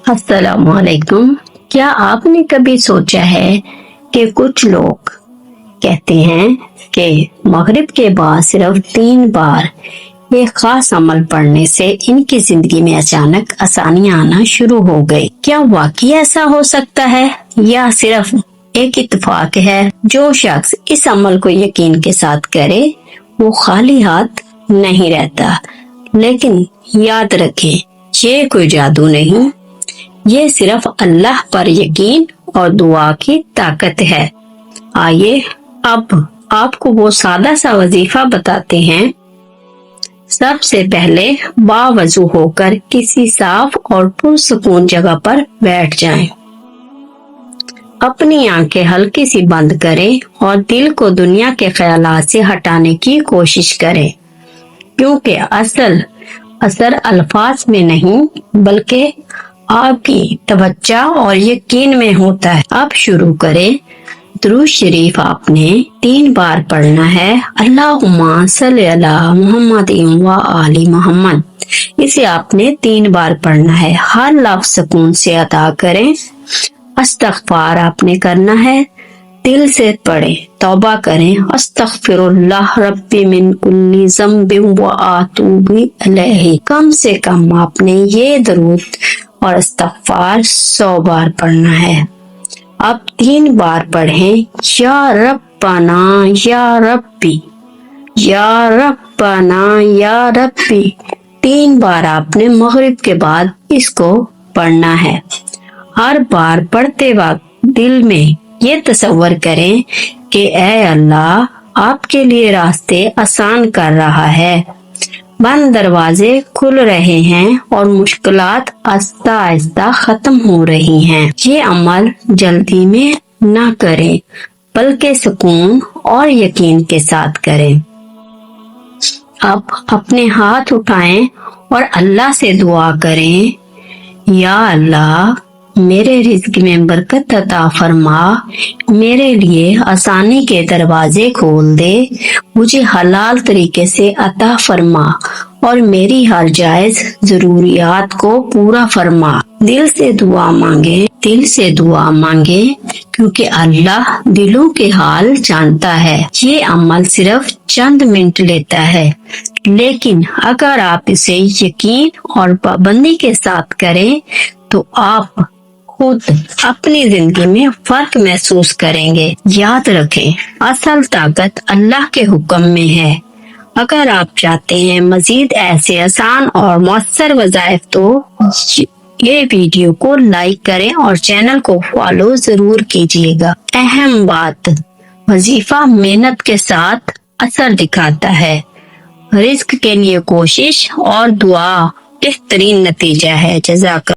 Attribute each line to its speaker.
Speaker 1: अस्सलाम वालेकुम। क्या आपने कभी सोचा है कि कुछ लोग कहते हैं कि मगरिब के बाद सिर्फ 3 बार एक खास अमल पढ़ने से इनकी जिंदगी में अचानक आसानियां आना शुरू हो गई। क्या वाकई ऐसा हो सकता है या सिर्फ एक इत्तेफाक है? जो शख्स इस अमल को यकीन के साथ करे वो खाली हाथ नहीं रहता। लेकिन याद रखें, ये कोई जादू नहीं, ये सिर्फ अल्लाह पर यकीन और दुआ की ताकत है। आइए अब आपको वो सादा सा वजीफा बताते हैं। सबसे पहले बावजू होकर किसी साफ और पुरसुकून जगह पर बैठ जाएं। अपनी आंखें हल्की सी बंद करें और दिल को दुनिया के ख्यालात से हटाने की कोशिश करें, क्योंकि असल असर अल्फाज में नहीं बल्कि आपकी तवज्जो और यकीन में होता है। अब शुरू करें। दुरूद शरीफ आपने 3 बार पढ़ना है। अल्लाहुम्मा सल्ली अला मुहम्मद व आली मोहम्मद। इसे आपने 3 बार पढ़ना है। हर लफ्ज सुकून से अदा करें। अस्तगफार आपने करना है, दिल से पढ़े, तौबा करें। अस्तगफिरुल्लाह रब्बी मिन कुल्ली ज़म्बिन व अतूबु इलैहि। कम से कम आपने ये दरूद और इस्तगफार 100 बार पढ़ना है। अब 3 बार पढ़ें, या रब्बाना या रब्बी, या रब्बाना या रब्बी। 3 बार आपने मगरिब के बाद इसको पढ़ना है। हर बार पढ़ते वक्त दिल में ये तसव्वुर करें कि ऐ अल्लाह आपके लिए रास्ते आसान कर रहा है, बंद दरवाजे खुल रहे हैं और मुश्किलात आहिस्ता आहिस्ता खत्म हो रही हैं। ये अमल जल्दी में ना करें बल्कि सुकून और यकीन के साथ करें। अब अपने हाथ उठाएं और अल्लाह से दुआ करें, या अल्लाह मेरे रिज़्क में बरकत अता फरमा, मेरे लिए आसानी के दरवाजे खोल दे, मुझे हलाल तरीके से अता फरमा और मेरी हर जायज जरूरियात को पूरा फरमा। दिल से दुआ मांगे, दिल से दुआ मांगे, क्योंकि अल्लाह दिलों के हाल जानता है। ये अमल सिर्फ चंद मिनट लेता है, लेकिन अगर आप इसे यकीन और पाबंदी के साथ करें तो आप खुद अपनी जिंदगी में फर्क महसूस करेंगे। याद रखें, असल ताकत अल्लाह के हुक्म में है। अगर आप चाहते हैं मजीद ऐसे आसान और मौसर वज़ाइफ तो ये वीडियो को लाइक करें और चैनल को फॉलो जरूर कीजिएगा। अहम बात, वजीफा मेहनत के साथ असर दिखाता है। रिस्क के लिए कोशिश और दुआ बेहतरीन नतीजा है। जज़ाक